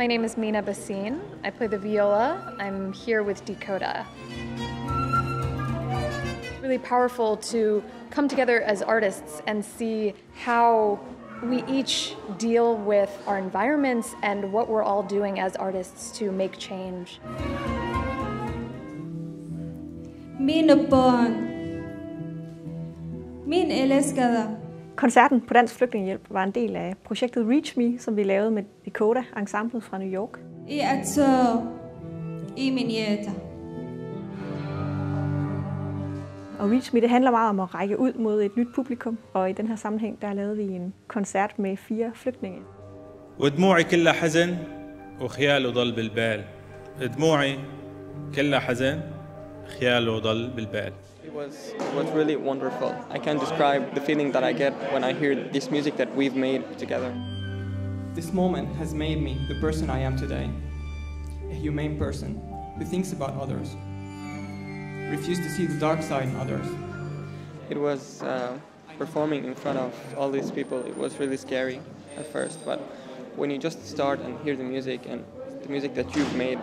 My name is Mina Bassine. I play the viola. I'm here with Dakota. It's really powerful to come together as artists and see how we each deal with our environments and what we're all doing as artists to make change. Mine børn. Min elskede. Koncerten på Dansk Flygtningehjælp var en del af projektet Reach Me, som vi lavede med Dakota, ensemblet fra New York. I at i min hjerte. Og Reach Me, det handler meget om at række ud mod et nyt publikum, og i den her sammenhæng, der lavede vi en koncert med 4 flygtninge. ودموعي كلها حزن وخياله ضل بالبال. دموعي كلها حزن خياله ضل بالبال. It was really wonderful. I can't describe the feeling that I get when I hear this music that we've made together. This moment has made me the person I am today. A humane person who thinks about others. Refuse to see the dark side in others. It was performing in front of all these people. It was really scary at first, but when you just start and hear the music and the music that you've made,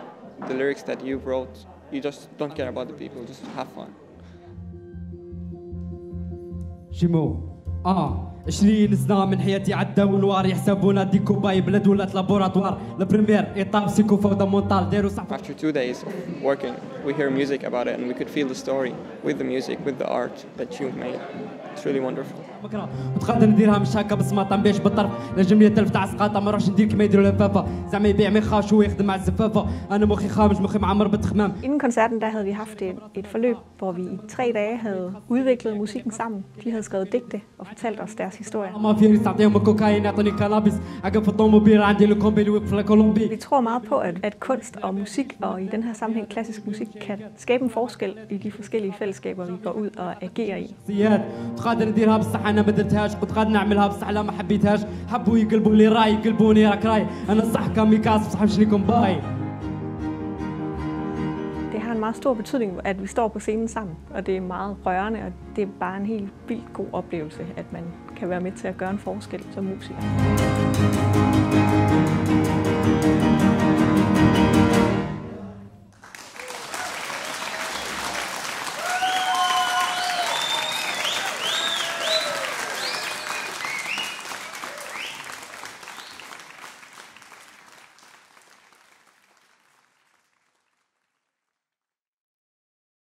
the lyrics that you wrote, you just don't care about the people, just have fun. جيمو 20 سنة من حياتي عداو نوار يحسبونا ديكوباي بلاد ولات لابوراتوار البريمير ايطاب سيكو فوضى مونتال داروا صح. After 2 days of working, we hear music about it and we could feel the story with the music, with the art that you've made. It's really wonderful. بكره وتقدر نديرها مش هكا بصماطه باش بالطرف نجم لي تلف تاع سقاطه ما نروحش ندير كيما يديروا لفافه زعما يبيع ما يخافش ويخدم مع الزفافه انا مخي خامج مخي معمر بالتخمام. Inden koncerten der havde vi haft et forløb, hvor vi i 3 dage havde udviklet musikken sammen. De havde skrevet digte og fortalt os deres historier. ما في تعطيهم كوكايين يعطوني كانابيس عقب في الطوموبيل عندي لو كومبي اللي في كولومبي. Vi tror meget på at kunst og musik og i den her sammenhæng klassisk musik kan skabe en forskel i de forskellige fællesskaber vi går ud og agerer i. تقدر نديرها بصح انا ما درتهاش كنت قادر نعملها بصح لا ما حبيتهاش حبوا يقلبوا لي راي يقلبوني راك راي انا صح كاميكاز بصح مش ليكم باي. Det har en meget stor betydning at vi står på scenen sammen og det er meget rørende og det er bare en helt vildt god oplevelse at man kan være med til at gøre en forskel som musiker.